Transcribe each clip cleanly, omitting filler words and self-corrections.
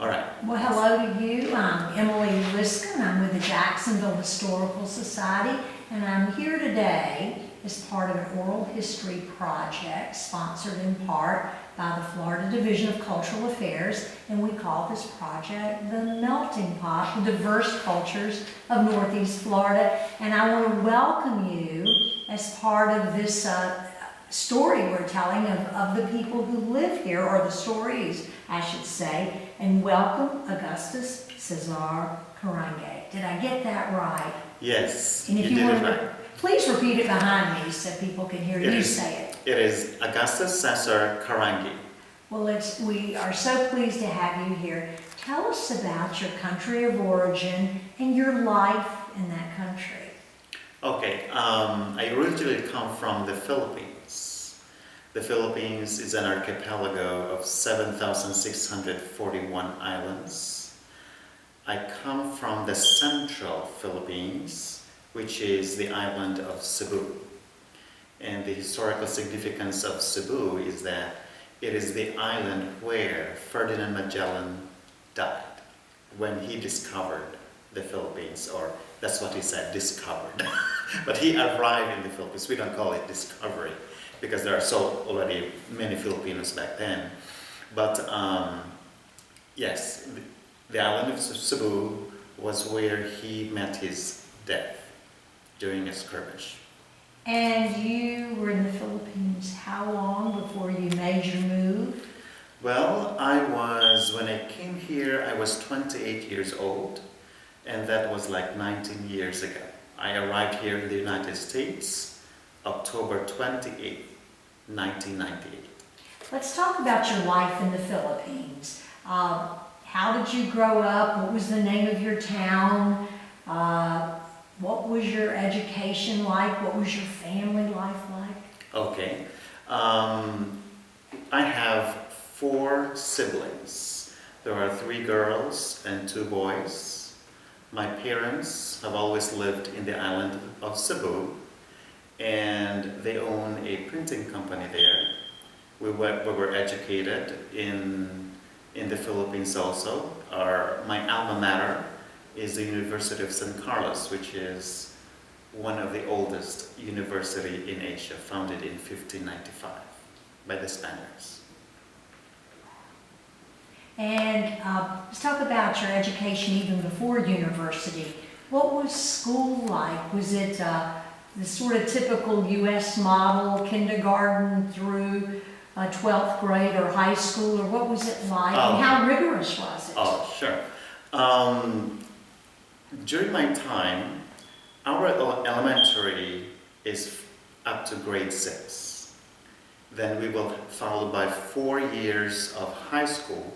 All right. Well, hello to you. I'm Emily Liskin. I'm with the Jacksonville Historical Society, and I'm here today as part of an oral history project sponsored in part by the Florida Division of Cultural Affairs, and we call this project the Melting Pot, the diverse cultures of Northeast Florida. And I want to welcome you as part of this story we're telling of the people who live here, or the stories, I should say, and welcome Augustus Cesar Carangue. Did I get that right? Yes, And if you you did want it to, right. please repeat it behind me so people can hear you say it. It is Augusta Cesar Carangue. Well, we are so pleased to have you here. Tell us about your country of origin and your life in that country. Okay, I originally come from the Philippines. The Philippines is an archipelago of 7,641 islands. I come from the central Philippines, which is the island of Cebu. And the historical significance of Cebu is that it is the island where Ferdinand Magellan died when he discovered the Philippines, or that's what he said, discovered. But he arrived in the Philippines. We don't call it discovery because there are so already many Filipinos back then. But yes, the island of Cebu was where he met his death during a skirmish. And you were in the Philippines how long before you made your move? Well, when I came here, I was 28 years old, and that was like 19 years ago. I arrived here in the United States, October 28, 1998. Let's talk about your life in the Philippines. How did you grow up? What was the name of your town? What was your education like? What was your family life like? Okay. I have 4 siblings. There are 3 girls and 2 boys. My parents have always lived in the island of Cebu, and they own a printing company there. We were educated in the Philippines also. My alma mater is the University of San Carlos, which is one of the oldest university in Asia, founded in 1595 by the Spaniards. And let's talk about your education even before university. What was school like? Was it the sort of typical U.S. model, kindergarten through 12th grade or high school, or what was it like? And how rigorous was it? Oh, sure. During my time, our elementary is up to grade 6. Then we will followed by 4 years of high school,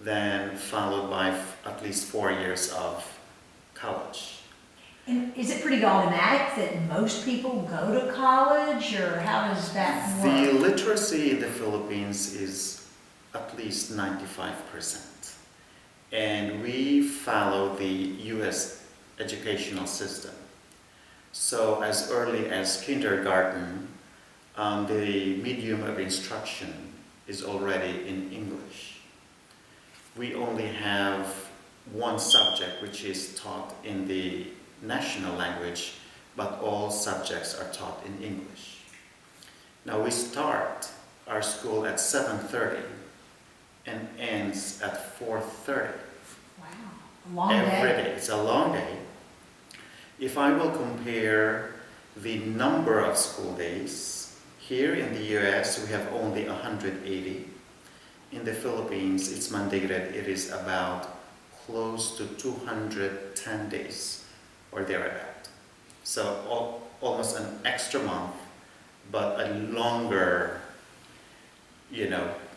then followed by at least 4 years of college. And is it pretty automatic that most people go to college, or how does that work? The literacy in the Philippines is at least 95%. And we follow the U.S. educational system. So as early as kindergarten, the medium of instruction is already in English. We only have one subject which is taught in the national language, but all subjects are taught in English. Now we start our school at 7:30 and ends at 4:30. Wow, a long Every day. day. It's a long day. If I will compare the number of school days, here in the US we have only 180. In the Philippines, it's mandated, it is about close to 210 days or thereabout. So almost an extra month, but a longer,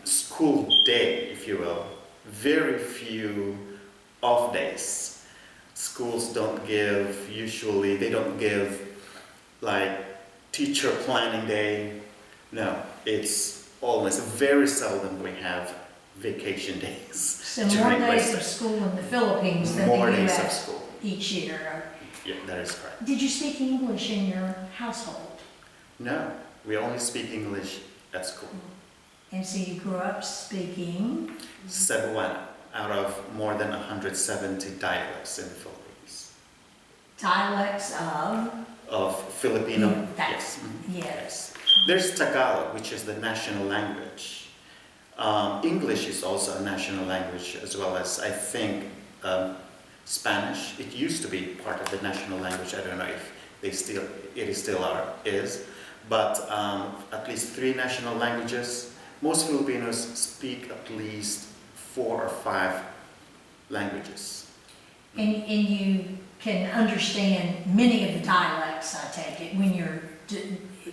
school day, if you will. Very few off days. Schools usually they don't give like teacher planning day. No, it's almost very seldom we have vacation days. So more days of school in the Philippines than More the days of U.S. school. each year. Yeah, that is correct. Did you speak English in your household? No, we only speak English at school. And so you grew up speaking? Cebuano. out of more than 170 dialects in the Philippines. Dialects Of Filipino, that's, yes. Mhm. yes. There's Tagalog, which is the national language. English is also a national language, as well as, I think, Spanish. It used to be part of the national language. I don't know if is. But at least 3 national languages. Most Filipinos speak at least 4 or 5 languages. And you can understand many of the dialects, I take it, when you're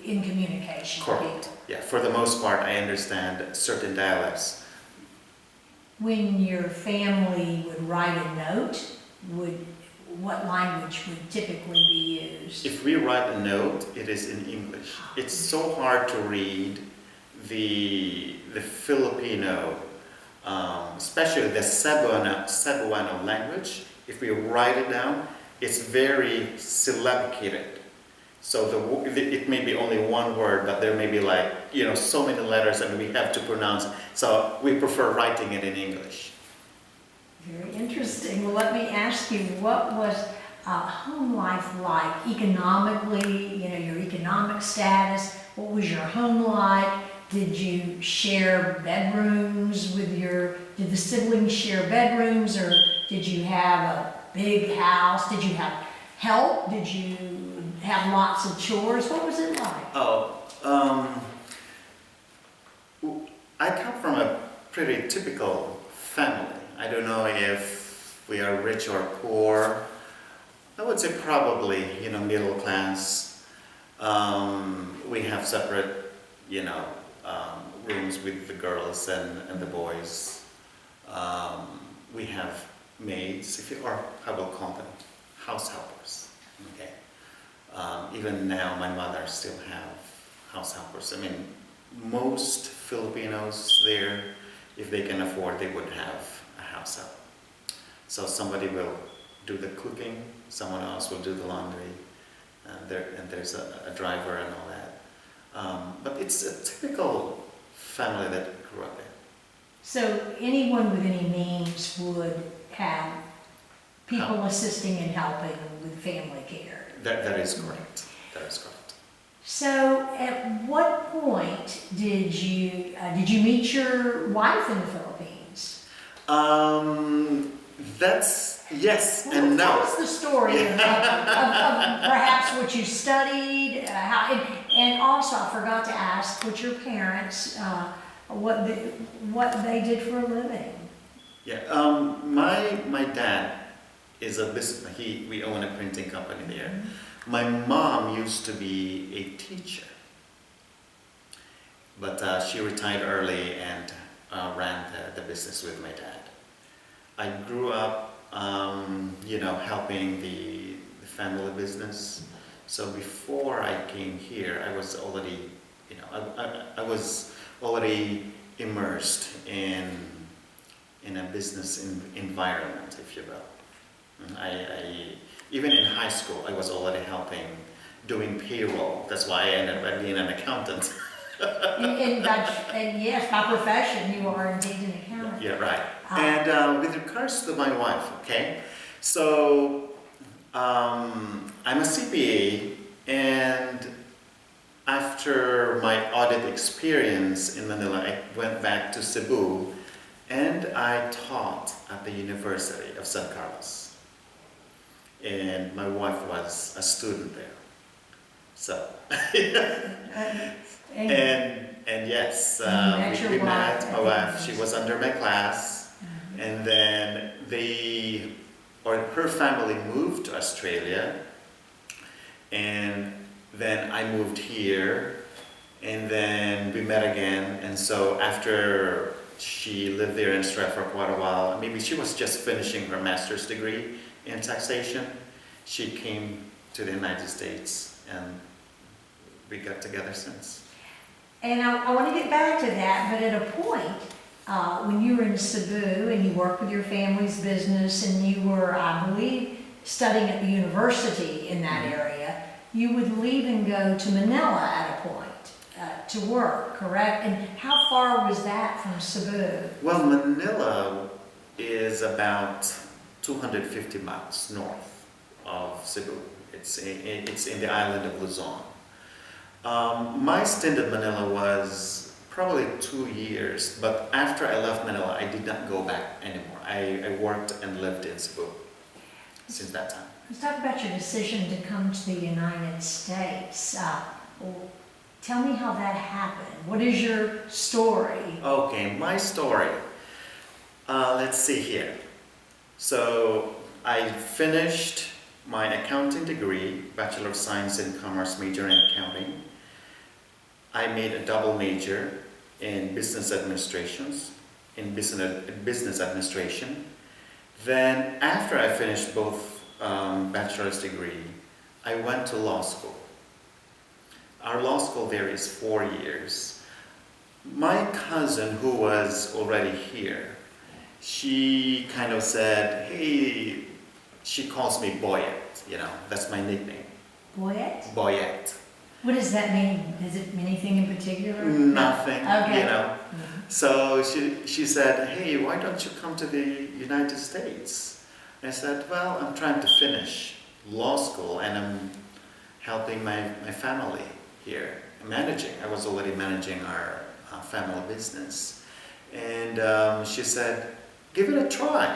in communication. Correct. Yeah, for the most part, I understand certain dialects. When your family would write a note, what language would typically be used? If we write a note, it is in English. It's so hard to read the Filipino, especially the Cebuano language. If we write it down, it's very syllabicated. So it may be only one word, but there may be so many letters and we have to pronounce. So we prefer writing it in English. Very interesting. Well, let me ask you, what was home life like economically, your economic status? What was your home like? Did you share bedrooms did the siblings share bedrooms, or did you have a big house? Did you have help? Did you have lots of chores? What was it like? I come from a pretty typical family. I don't know if we are rich or poor. I would say probably, middle class. We have separate, rooms with the girls and the boys. We have maids, or I will call them house helpers. Okay. Even now, my mother still have house helpers. I mean, most Filipinos there, if they can afford, they would have a house help. So somebody will do the cooking, someone else will do the laundry, and there's a driver and all that. But it's a typical family that grew up in. So anyone with any means would have people assisting and helping with family care? That is correct. That is correct. So at what point did you meet your wife in the Philippines? That's yes Well, and tell no. us the story of perhaps what you studied, and also I forgot to ask what your parents, what they did for a living. Yeah, my dad is a businessman. We own a printing company there. My mom used to be a teacher, but she retired early and ran the business with my dad. I grew up, helping the family business. So before I came here, I was already, I was already immersed in a business environment, if you will. I even in high school, I was already helping, doing payroll. That's why I ended up being an accountant. And yes, by profession, you are indeed an accountant. Yeah, right. And with regards to my wife, okay, so I'm a CPA, and after my audit experience in Manila, I went back to Cebu, and I taught at the University of San Carlos. And my wife was a student there. So, and yes, we met. My wife, she was under my class, and then her family moved to Australia, and then I moved here, and then we met again. And so after she lived there in Australia for quite a while, maybe she was just finishing her master's degree in taxation, she came to the United States, and we got together since. And I want to get back to that, but at a point, when you were in Cebu and you worked with your family's business and you were, I believe, studying at the university in that area, you would leave and go to Manila at a point to work, correct? And how far was that from Cebu? Well, Manila is about 250 miles north of Cebu. It's in the island of Luzon. My stint in Manila was probably 2 years, but after I left Manila, I did not go back anymore. I worked and lived in Cebu since that time. Let's talk about your decision to come to the United States. Tell me how that happened. What is your story? Okay, my story. Let's see here. So I finished my accounting degree, Bachelor of Science in Commerce, major in accounting. I made a double major in business administrations, business administration. Then after I finished both bachelor's degree, I went to law school. Our law school there is 4 years. My cousin, who was already here, she kind of said, hey, she calls me Boyette, that's my nickname. Boyette? Boyette. What does that mean? Does it mean anything in particular? Nothing, Okay. Mm-hmm. So she said, hey, why don't you come to the United States? I said, well, I'm trying to finish law school and I'm helping my family here, I was already managing our family business. And she said, give it a try.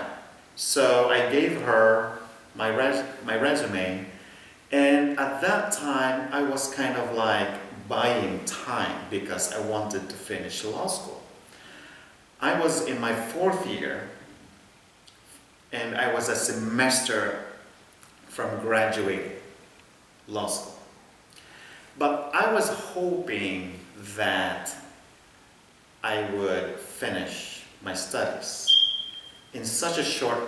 So I gave her my resume, and at that time I was kind of like buying time because I wanted to finish law school. I was in my 4th year, and I was a semester from graduating law school. But I was hoping that I would finish my studies. In such a short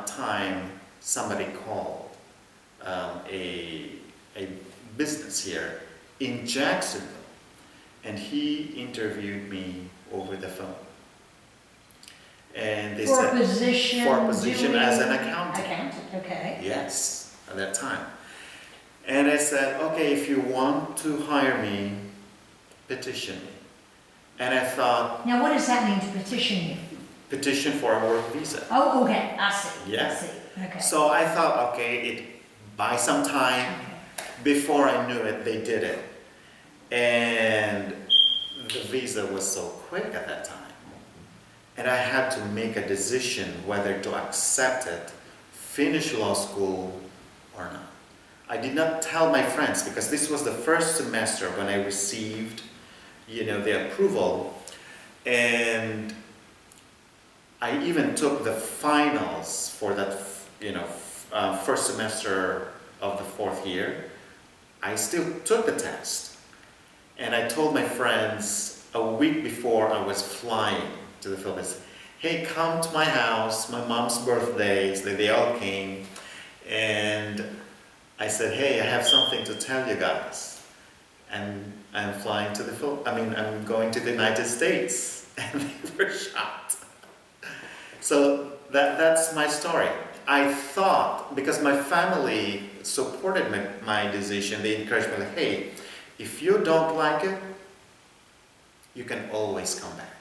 time, somebody called a business here in Jacksonville, and he interviewed me over the phone. And they For said, a position as an accountant. Accountant, okay. Yes, at that time. And I said, okay, if you want to hire me, petition me. And I thought, Now, what does that mean, to petition you? petition for a work visa. Oh, okay, I see. Yeah. I see. Okay. So I thought, okay, buy some time. Before I knew it, they did it. And the visa was so quick at that time. And I had to make a decision whether to accept it, finish law school or not. I did not tell my friends because this was the first semester when I received, the approval. And I even took the finals for that, first semester of the 4th year. I still took the test. And I told my friends a week before I was flying to the Philippines, hey, come to my house, my mom's birthday. So they all came. And I said, hey, I have something to tell you guys. And I'm flying to I'm going to the United States. And they were shocked. So that's my story. I thought, because my family supported my decision, they encouraged me, like, hey, if you don't like it, you can always come back,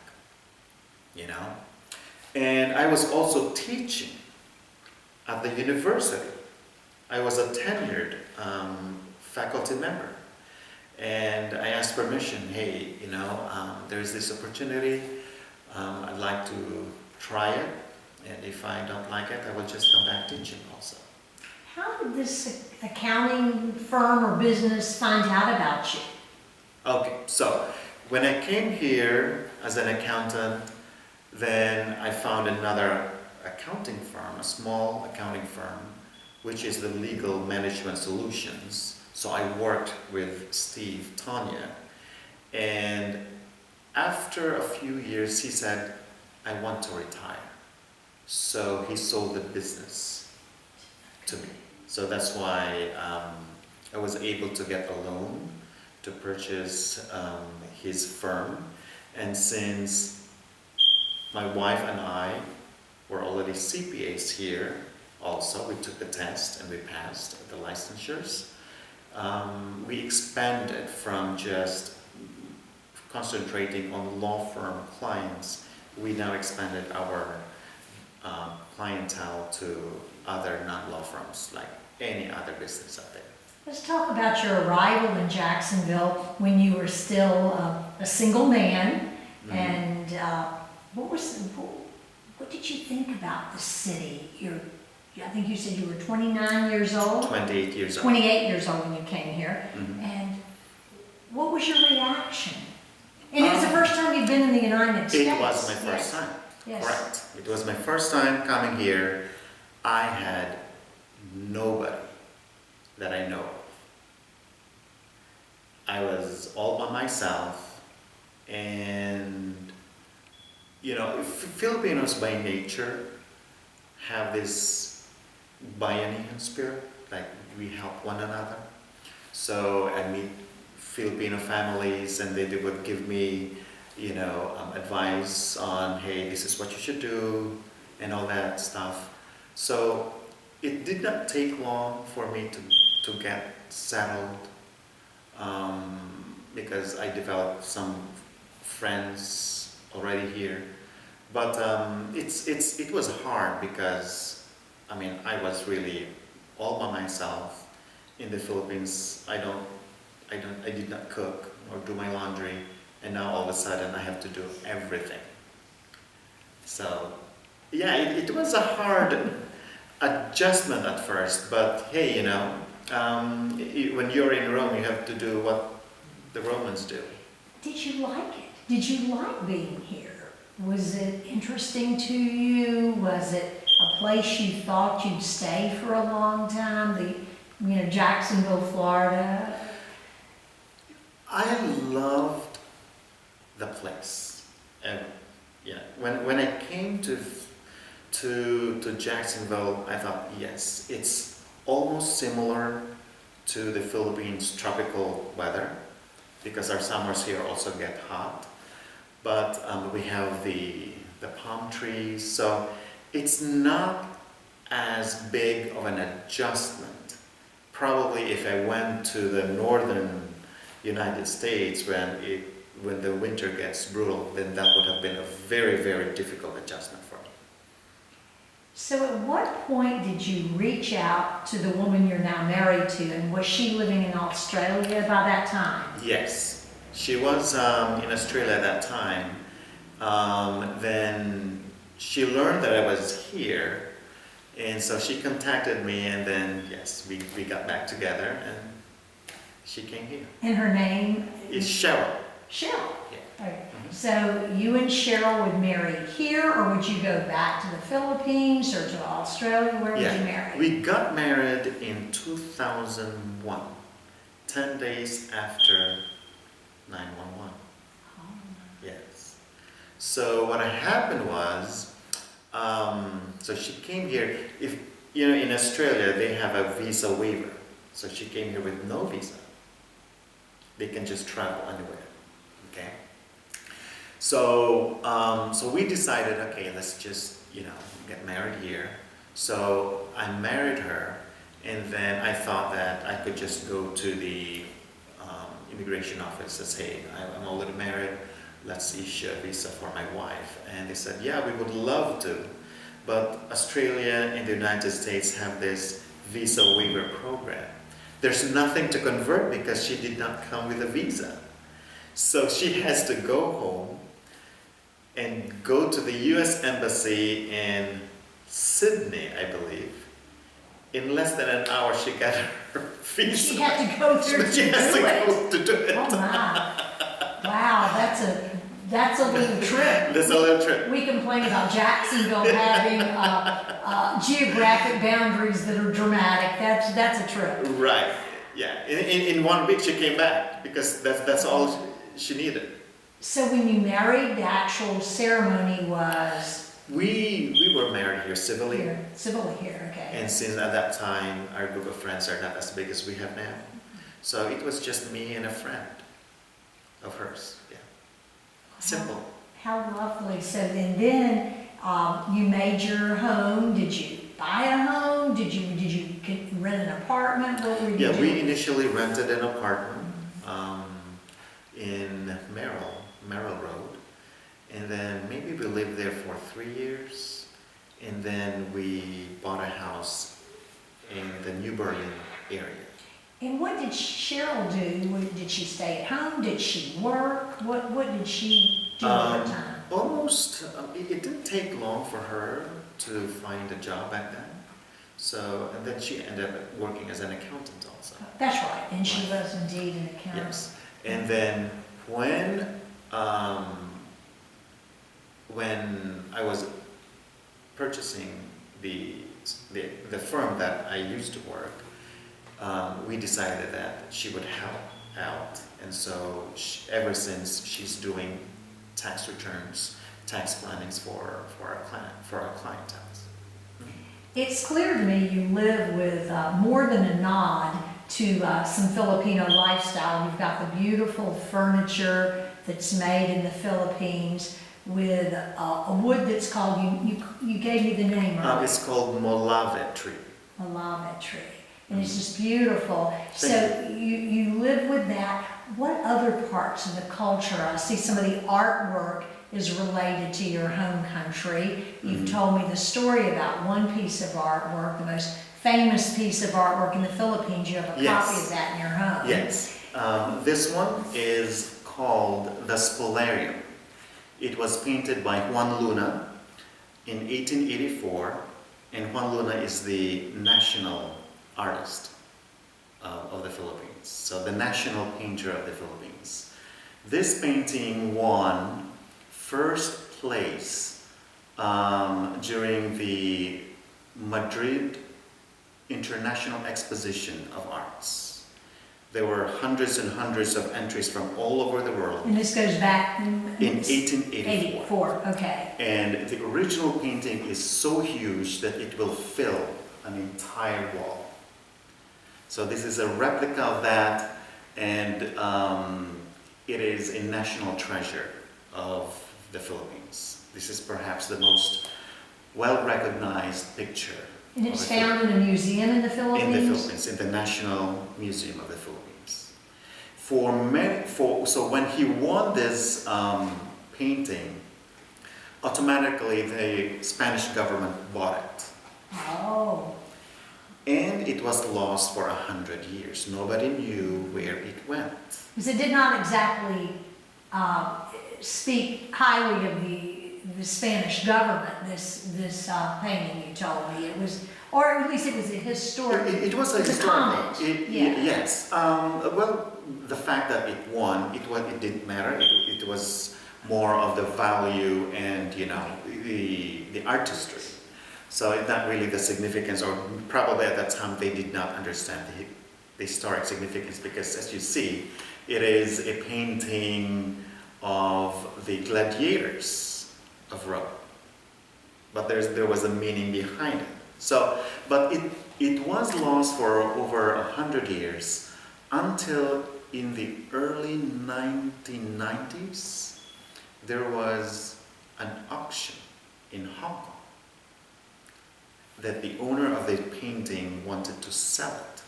And I was also teaching at the university. I was a tenured faculty member. And I asked permission, hey, there's this opportunity. I'd like to try it. And if I don't like it, I will just come back teaching also. How did this accounting firm or business find out about you? Okay, so when I came here as an accountant, then I found another accounting firm, a small accounting firm, which is the Legal Management Solutions. So I worked with Steve Tanya. And after a few years, he said, I want to retire. So he sold the business to me. So that's why I was able to get a loan to purchase his firm. And since my wife and I were already CPAs here, also we took the test and we passed the licensures. We expanded from just concentrating on law firm clients. We now expanded our clientele to other non-law firms, like any other business out there. Let's talk about your arrival in Jacksonville when you were still a single man. Mhm. And what did you think about the city? I think you said you were 29 years old? 28 years old. 28 years old when you came here. Mhm. And what was your reaction? And it was the first time you'd been in the United States. It was my first Yes. time. Yes. Correct. It was my first time coming here. I had nobody that I know of. I was all by myself, and Filipinos by nature have this bayanihan spirit, like we help one another. So I meet Filipino families, and they would give me, advice on, hey, this is what you should do, and all that stuff. So it did not take long for me to get settled, because I developed some friends already here. But it was hard because, I was really all by myself in the Philippines. I did not cook or do my laundry, and now all of a sudden I have to do everything. So, yeah, it was a hard adjustment at first, but hey, when you're in Rome, you have to do what the Romans do. Did you like it? Did you like being here? Was it interesting to you? Was it a place you thought you'd stay for a long time? Jacksonville, Florida? I loved the place. And yeah, when I came to Jacksonville, I thought, yes, it's almost similar to the Philippines' tropical weather, because our summers here also get hot. But we have the palm trees, so it's not as big of an adjustment. Probably if I went to the northern United States when the winter gets brutal, then that would have been a very, very difficult adjustment for me. So at what point did you reach out to the woman you're now married to, and was she living in Australia by that time? Yes. She was in Australia at that time. Then she learned that I was here, and so she contacted me, and then, yes, we got back together, and she came here. And her name? It's Cheryl. Cheryl. Yeah. Okay. So you and Cheryl would marry here, or would you go back to the Philippines or to Australia? Where would you marry? We got married in 2001, 10 days after 9/11. Oh. Yes. So what happened was, so she came here. If in Australia they have a visa waiver, so she came here with no visa. They can just travel anywhere. Okay. So we decided, okay, let's just get married here. So I married her, and then I thought that I could just go to the immigration office and say, I'm already married, let's issue a visa for my wife. And they said, yeah, we would love to, but Australia and the United States have this visa waiver program. There's nothing to convert because she did not come with a visa. So she has to go home and go to the US Embassy in Sydney, I believe. In less than an hour, she got her visa. She had to go through She has to go to do it. Oh my! Wow, that's a little trip. That's a little trip. We complain about Jacksonville having geographic boundaries that are dramatic. That's a trip. Right. Yeah. In 1 week, she came back because that's all she needed. So when you married, the actual ceremony was We were married here civilly. civilly here, okay. And since at that time, our group of friends are not as big as we have now. So it was just me and a friend of hers. Yeah. Simple. How lovely. So then you made your home. Did you buy a home? Did you rent an apartment? What were you doing? We initially rented an apartment in Merrill Road. And then maybe we lived there for 3 years. and then we bought a house in the New Berlin area. And what did Cheryl do? Did she stay at home? Did she work? What did she do with her time? Almost, it didn't take long for her to find a job back then. So, and then she ended up working as an accountant also. That's right, and she was indeed an accountant. Yes. And then when I was purchasing the firm that I used to work, we decided that she would help out. And so ever since, she's doing tax returns, tax plannings for our clientele. It's clear to me you live with more than a nod to some Filipino lifestyle. You've got the beautiful furniture that's made in the Philippines with a wood that's called, you gave me the name, right? It's called Molave tree. Malave tree. And it's just beautiful. Thank So you live with that. What other parts of the culture? I see some of the artwork is related to your home country. You've told me the story about one piece of artwork, the most famous piece of artwork in the Philippines. You have a Yes. copy of that in your home. Yes. This one is called the Spolarium. It was painted by Juan Luna in 1884, and Juan Luna is the national artist of the Philippines, so the national painter of the Philippines. This painting won first place during the Madrid International Exposition of Arts. There were hundreds and hundreds of entries from all over the world. And this goes back In 1884. Okay. And the original painting is so huge that it will fill an entire wall. So this is a replica of that, and it is a national treasure of the Philippines. This is perhaps the most well-recognized picture. And it's of the found in a museum in the in Philippines? the Philippines, in the National Museum of the Philippines. So when he won this painting, automatically the Spanish government bought it. Oh. And it was lost for 100 years. Nobody knew where it went. Because it did not exactly speak highly of the Spanish government, this painting you told me. It was, or at least it was a historic. It was a it's historical. comment. Yeah. Yes. Well, the fact that it won, it didn't matter. It was more of the value and the artistry. So it's not really the significance, or probably at that time they did not understand the historic significance, because as you see, it is a painting of the gladiators of Rome. But there was a meaning behind it. So, but it was lost for over 100 years until in the early 1990s, there was an auction in Hong Kong that the owner of the painting wanted to sell it.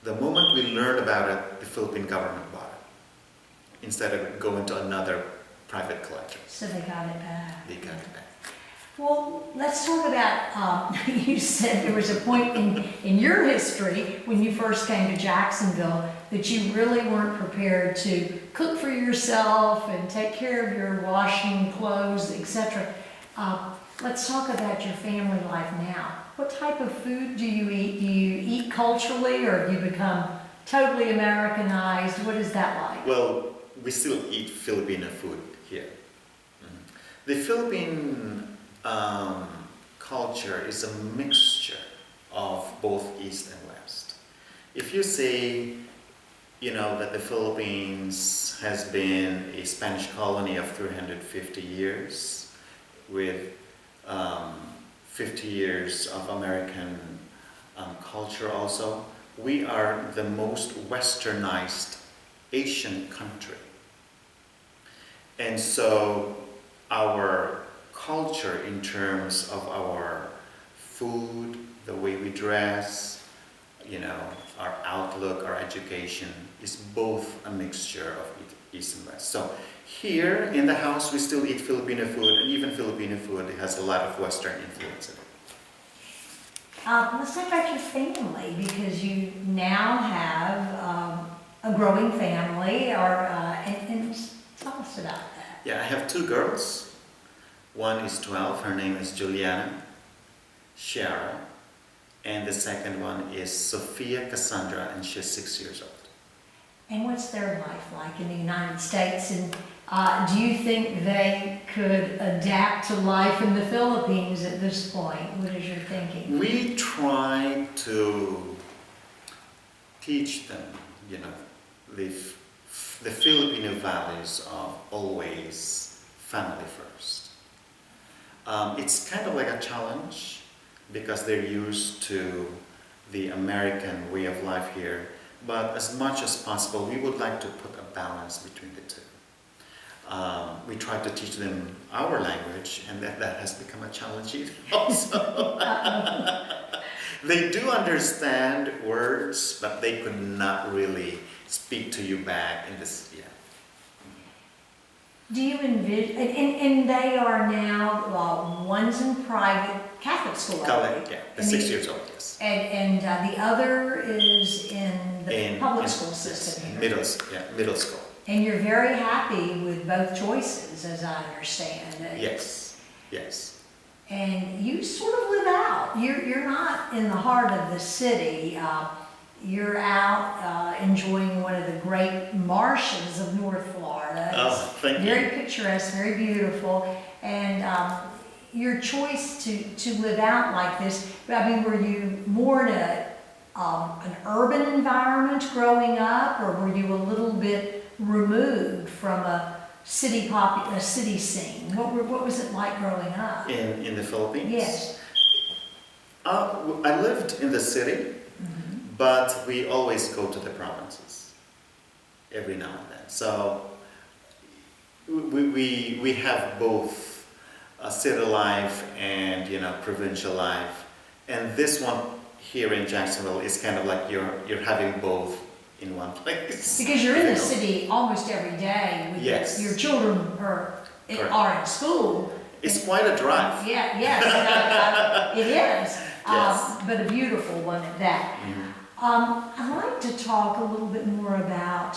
The moment we learned about it, the Philippine government bought it, instead of going to another private collector. So they got it back. They got it back. Well, let's talk about, you said there was a point in your history when you first came to Jacksonville that you really weren't prepared to cook for yourself and take care of your washing clothes, etc. Let's talk about your family life now. What type of food do you eat? Do you eat culturally, or have you become totally Americanized? What is that like? Well, we still eat Filipino food here. The Philippine culture is a mixture of both East and West. If you say, that the Philippines has been a Spanish colony of 350 years with 50 years of American culture also, we are the most westernized Asian country. And so our culture in terms of our food, the way we dress, our outlook, our education is both a mixture of east and west. So here in the house, we still eat Filipino food, and even Filipino food has a lot of Western influence in it. Let's talk about your family, because you now have a growing family, and tell us about that. Yeah, I have two girls. One is 12, her name is Juliana, Cheryl, and the second one is Sophia Cassandra, and she's 6 years old. And what's their life like in the United States? And do you think they could adapt to life in the Philippines at this point? What is your thinking? We try to teach them, the Filipino values of always family first. It's kind of like a challenge because they're used to the American way of life here, but as much as possible, we would like to put a balance between the two. We try to teach them our language, and that has become a challenge also. They do understand words, but they could not really speak to you back in this, yeah. Do you envision, and they are now, one's in private Catholic school, I Catholic, believe. yeah, 6 years old, yes. And the other is in the public school system here. Middle school. And you're very happy with both choices, as I understand it. Yes. And you sort of live out. You're not in the heart of the city. You're out enjoying one of the great marshes of North Florida. Oh, thank you. Very picturesque, very beautiful. And your choice to live out like this, I mean, were you more in an urban environment growing up, or were you a little bit removed from a city scene? What was it like growing up? In the Philippines? Yes. I lived in the city, but we always go to the provinces every now and then. So we have both city life and provincial life, and this one here in Jacksonville is kind of like you're having both in one place. Because you're in the city almost every day. Yes. Your children are in school. It's quite a drive. Yeah, yes, it is. Yes. But a beautiful one at that. I'd like to talk a little bit more about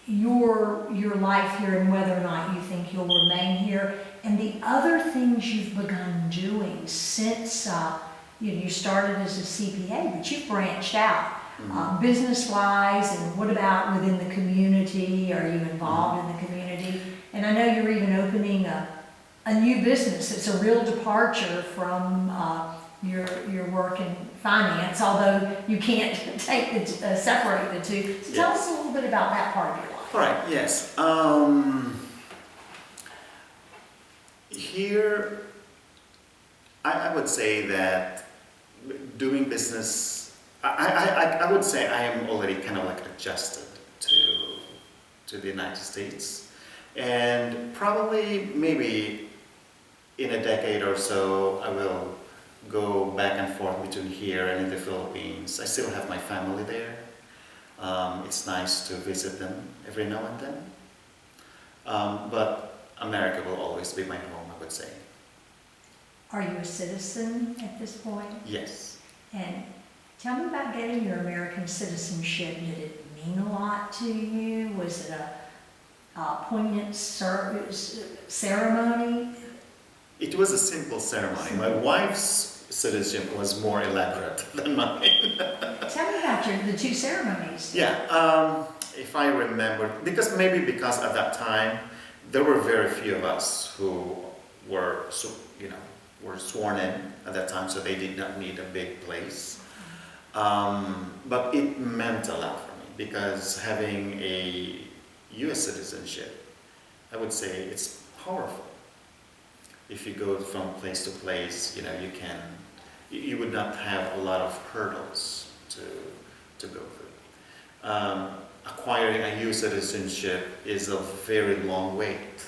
your life here and whether or not you think you'll remain here, and the other things you've begun doing since you started as a CPA, but you've branched out. Business-wise, and what about within the community? Are you involved in the community? And I know you're even opening a new business. It's a real departure from your work in finance, although you can't separate the two. So tell us a little bit about that part of your life. All right, yes. Here, I would say that doing business, I would say I am already kind of like adjusted to the United States, and probably maybe in a decade or so I will go back and forth between here and in the Philippines. I still have my family there. It's nice to visit them every now and then, but America will always be my home, I would say. Are you a citizen at this point? Yes. And tell me about getting your American citizenship. Did it mean a lot to you? Was it a poignant ceremony? It was a simple ceremony. My wife's citizenship was more elaborate than mine. Tell me about the two ceremonies. Yeah, if I remember, because at that time there were very few of us who were sworn in at that time, so they did not need a big place. But it meant a lot for me because having a U.S. citizenship, I would say it's powerful. If you go from place to place, you would not have a lot of hurdles to go through. Acquiring a U.S. citizenship is a very long wait,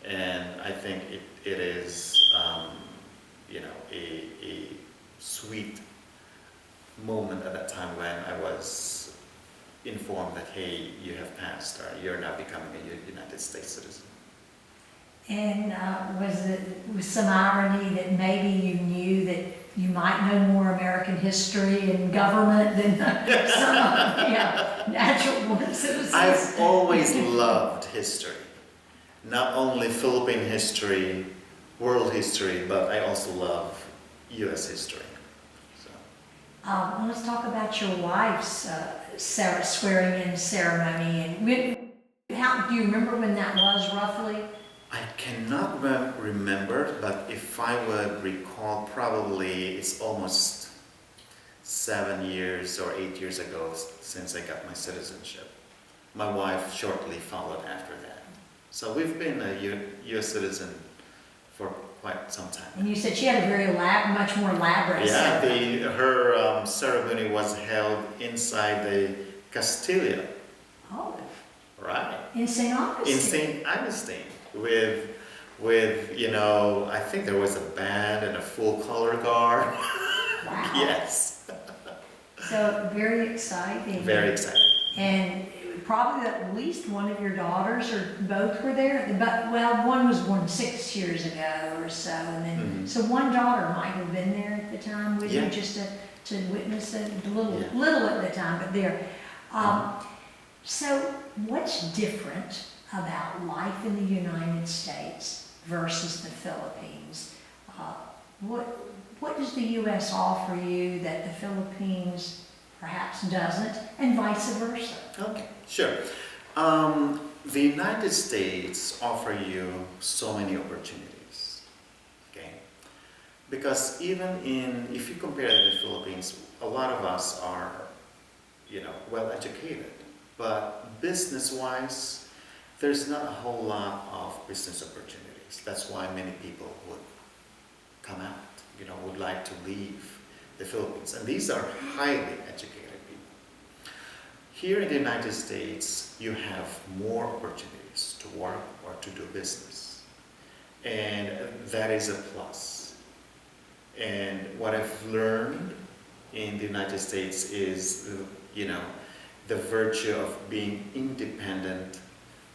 and I think it is a sweet moment at that time when I was informed that, hey, you have passed, or you're now becoming a United States citizen. And was it with some irony that maybe you knew that you might know more American history and government than some of the natural-born citizens? I've always loved history. Not only Philippine history, world history, but I also love U.S. history. Let's talk about your wife's swearing-in ceremony. And do you remember when that was roughly? I cannot remember, but if I would recall, probably it's almost 7 years or 8 years ago since I got my citizenship. My wife shortly followed after that. So we've been a U.S. citizen for quite some time. And you said she had a very much more elaborate ceremony. Her ceremony was held inside the Castilla. Oh. Right. In St. Augustine. In St. Augustine. With I think there was a band and a full color guard. Wow. Yes. So very exciting. Very exciting. And probably at least one of your daughters or both were there. But one was born 6 years ago or so, and then so one daughter might have been there at the time with you just to witness it. Little at the time, but there. So what's different about life in the United States versus the Philippines? What does the U.S. offer you that the Philippines perhaps doesn't, and vice versa? Okay, sure. The United States offer you so many opportunities, okay? Because if you compare the Philippines, a lot of us are, well educated, but business-wise, there's not a whole lot of business opportunities. That's why many people would come out, would like to leave the Philippines. And these are highly educated people. Here in the United States, you have more opportunities to work or to do business. And that is a plus. And what I've learned in the United States is, the virtue of being independent,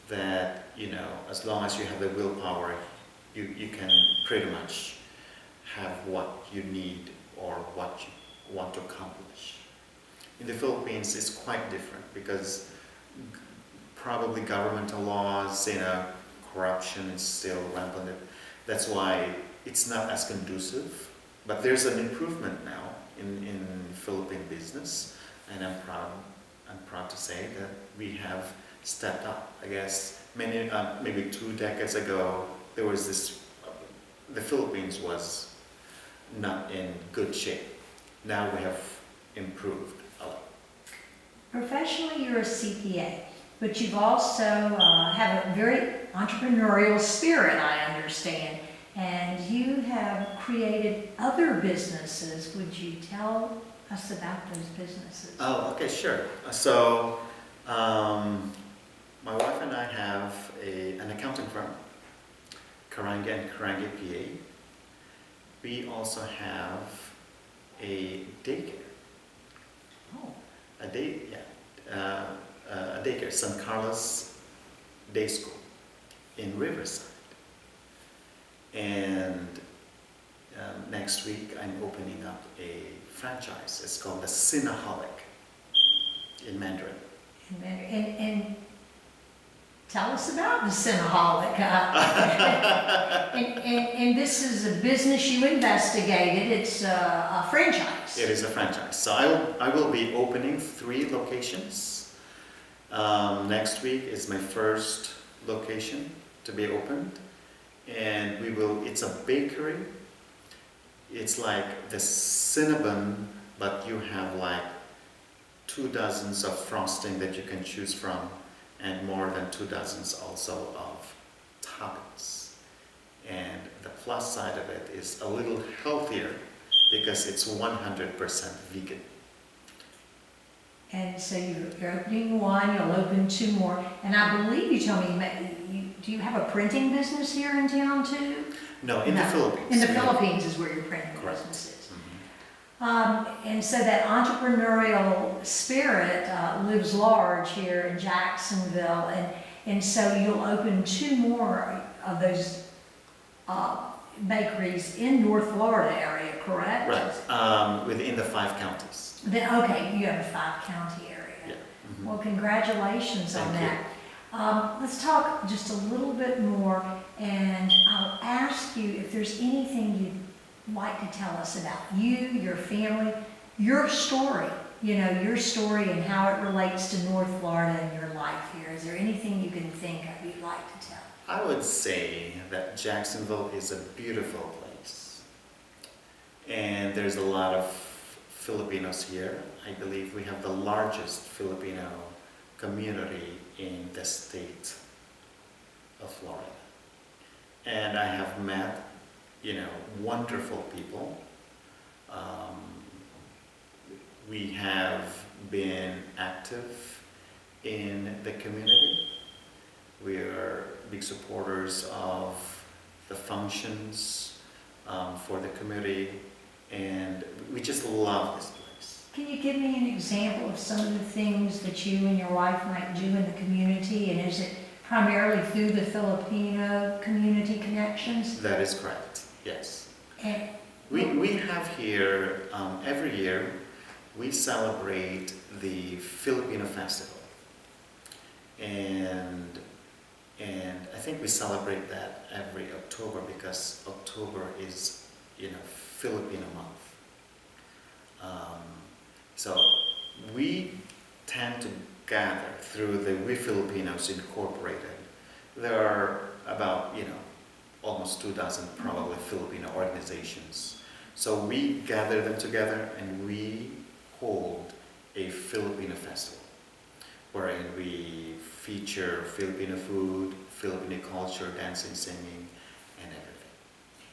that, as long as you have the willpower, you can pretty much have what you need or what you want to accomplish. In the Philippines, it's quite different because probably governmental laws, corruption is still rampant. That's why it's not as conducive. But there's an improvement now in Philippine business, and I'm proud to say that we have stepped up. I guess maybe 2 decades ago, there was the Philippines was not in good shape. Now we have improved a lot. Professionally, you're a CPA, but you've also have a very entrepreneurial spirit, I understand, and you have created other businesses. Would you tell us about those businesses? Oh, okay, sure. So, my wife and I have an accounting firm, Carangue and Carangue, PA. We also have a daycare. Oh. A daycare, San Carlos Day School in Riverside. And next week I'm opening up a franchise. It's called the Symbolic in Mandarin. And tell us about the Symbolic. And this is a business you investigated. It's a franchise. It is a franchise. So I will be opening 3 locations. Next week is my first location to be opened. And it's a bakery. It's like the Cinnabon, but you have like 2 dozens of frosting that you can choose from, and more than 2 dozens also of toppings. And the plus side of it is a little healthier because it's 100% vegan. And so you're opening 1, you'll open 2 more. And I believe you told me, do you have a printing business here in town too? No, in the Philippines. In the Philippines is where your printing Correct. business is. And so that entrepreneurial spirit lives large here in Jacksonville, and so you'll open 2 more of those bakeries in North Florida area, correct? Right, within the 5 counties. Then, okay, you have a 5-county area. Yeah. Mhm. Well, congratulations on Thank you. that. Let's talk just a little bit more, and I'll ask you if there's anything you'd like to tell us about you, your family, your story, your story and how it relates to North Florida and your life here. Is there anything you can think of you'd like to tell? I would say that Jacksonville is a beautiful place. And there's a lot of Filipinos here. I believe we have the largest Filipino community in the state of Florida. And I have met, wonderful people. We have been active in the community. We are big supporters of the functions for the community, and we just love this place. Can you give me an example of some of the things that you and your wife might do in the community, and is it primarily through the Filipino community connections? That is correct, yes. And We have here, every year, we celebrate the Filipino Festival. And I think we celebrate that every October because October is, Filipino month. So we tend to gather through the We Filipinos Incorporated. There are about, almost 2,000 probably Filipino organizations. So we gather them together and we hold a Filipino festival wherein we feature Filipino food, Filipino culture, dancing, singing, and everything.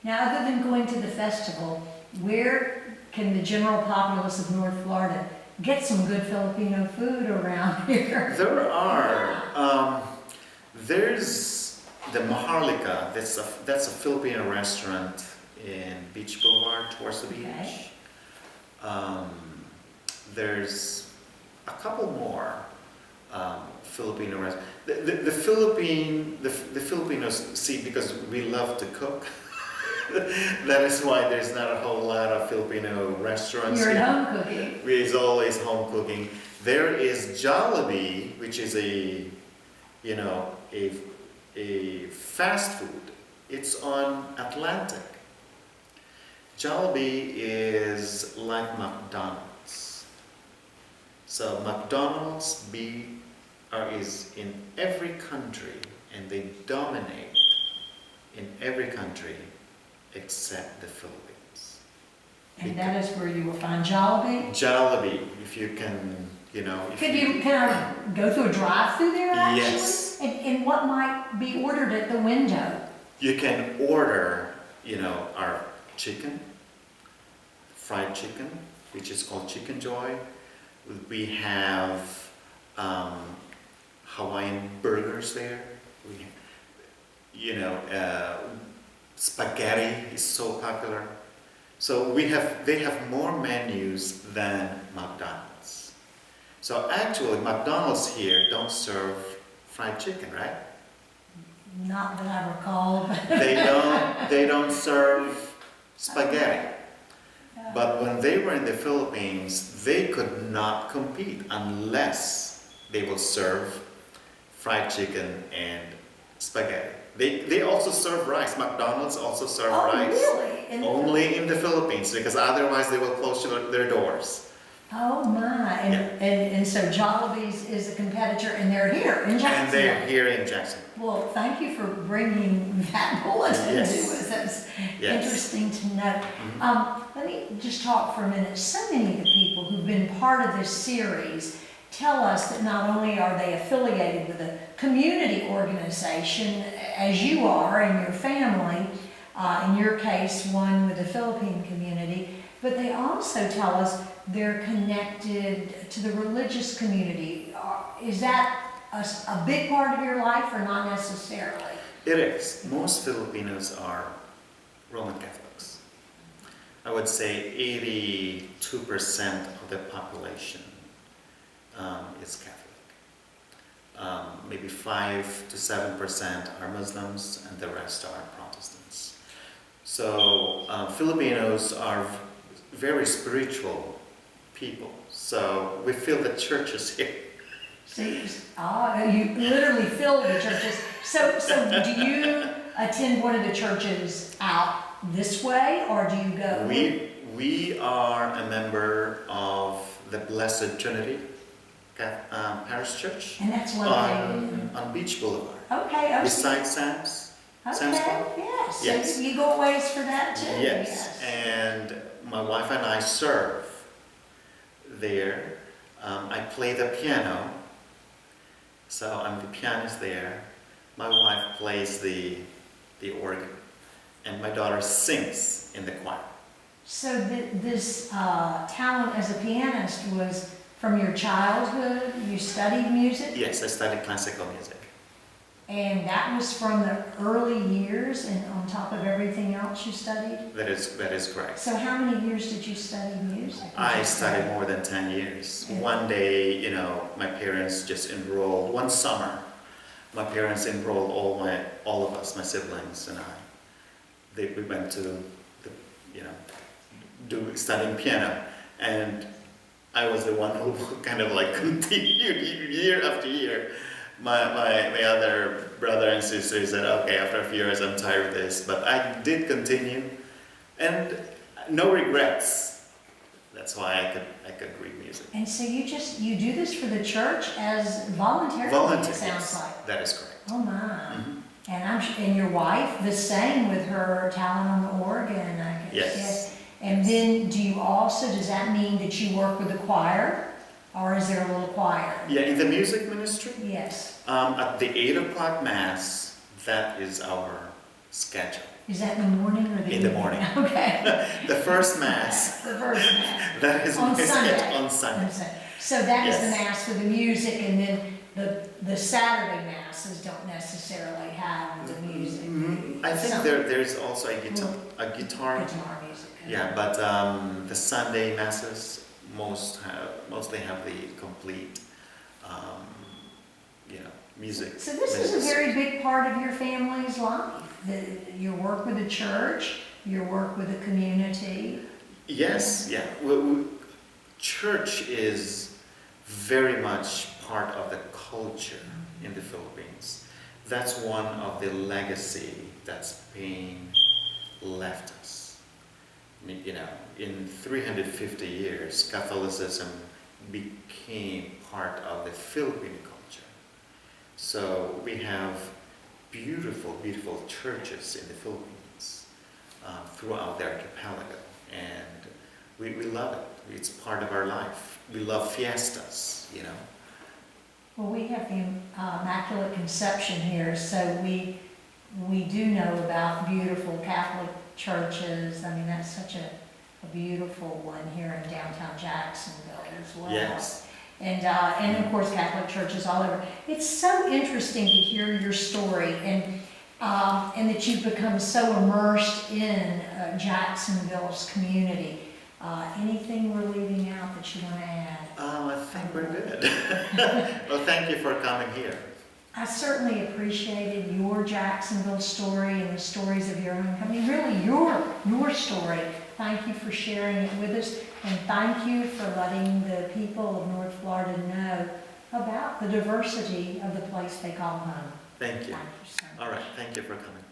now, other than going to the festival, where can the general populace of North Florida get some good Filipino food around here? There are. There's the Maharlika. That's a Filipino restaurant in Beach Boulevard towards the beach. Okay. There's a couple more Filipino restaurants. The Filipinos see, because we love to cook. That is why there's not a whole lot of Filipino restaurants. You're here. at home cooking. It's always home cooking. There is Jollibee, which is a fast food. It's on Atlantic. Jollibee is like McDonald's. So McDonald's is in every country, and they dominate in every country except the Philippines. And that is where you will find Jollibee. Jollibee, if you can, Can I go through a drive-through there actually? Yes. And what might be ordered at the window? You can order, our chicken, fried chicken, which is called Chicken Joy. We have Hawaiian burgers there. Spaghetti is so popular. So they have more menus than McDonald's. So actually, McDonald's here don't serve fried chicken, right? Not that I recall. They don't serve spaghetti. But when they were in the Philippines, they could not compete unless they will serve fried chicken and spaghetti. They also serve rice. McDonald's also serve rice. Really? Only in the Philippines, because otherwise they will close their doors. Oh my! And so Jollibee's is a competitor, and they're here in Jacksonville. And they're here in Jacksonville. Well, thank you for bringing that bulletin Yes. to us. That's Yes. interesting to know. Mhm. Let me just talk for a minute. So many of the people who've been part of this series tell us that not only are they affiliated with a community organization, as you are and your family, in your case, one with the Philippine community, but they also tell us they're connected to the religious community. Is that a big part of your life or not necessarily? It is. Most Filipinos are Roman Catholics. would say 82% of the population is Catholic. Maybe 5 to 7% are Muslims, and the rest are Protestants. So Filipinos are very spiritual people. So we fill the churches here. See, you literally fill the churches. So do you attend one of the churches out this way, or do you go? We are a member of the Blessed Trinity Parish Church. And that's located on Beach Boulevard. Okay. Beside Sam's. Sam's Club. Yes. Yes. So you go a ways for that too. Yes. And my wife and I serve there. I play the piano, so I'm the pianist there. My wife plays the organ, and my daughter sings in the choir. So this talent as a pianist was from your childhood? You studied music? Yes, I studied classical music. And that was from the early years, and on top of everything else you studied? That is correct. So how many years did you study music? I studied more than 10 years. Yeah. One day, my parents just enrolled, one summer, my parents enrolled all of us, my siblings and I. We went to, studying piano. And I was the one who kind of like continued year after year. My other brother and sister said, okay, after a few years I'm tired of this, but I did continue, and no regrets. That's why I could read music. And so you do this for the church as voluntarily, Volunteer, it sounds yes, like. that is correct. Oh my. Mhm. And your wife, the same with her talent on the organ, I guess. Yes. And then does that mean that you work with the choir? Or is there a little choir? Yeah, in the music ministry, Yes. at the 8 o'clock mass, that is our schedule. Is that in the morning or the In the evening? morning. Okay. The first mass, The first mass. that is On my Sunday. schedule on Sunday. So that is the Yes. mass with the music, and then the Saturday masses don't necessarily have the music. I think Some- there's also a guitar. Guitar music. Yeah, but the Sunday masses mostly have the complete, music. So this is a very big part of your family's life, your work with the church, your work with the community. Yes, yeah. Church is very much part of the culture in the Philippines. That's one of the legacy that Spain left us. In 350 years, Catholicism became part of the Philippine culture. So we have beautiful, beautiful churches in the Philippines throughout the archipelago, and we love it. It's part of our life. We love fiestas, Well, we have the Immaculate Conception here, so we do know about beautiful Catholic churches. I mean, that's such a beautiful one here in downtown Jacksonville as well. Yes. And of course Catholic churches all over. It's so interesting to hear your story, and that you've become so immersed in Jacksonville's community. Anything we're leaving out that you want to add? I think we're good. Well, thank you for coming here. I certainly appreciated your Jacksonville story and the stories of your own company, really your story. Thank you for sharing it with us, and thank you for letting the people of North Florida know about the diversity of the place they call home. Thank you. Thank you so much. All right, thank you for coming.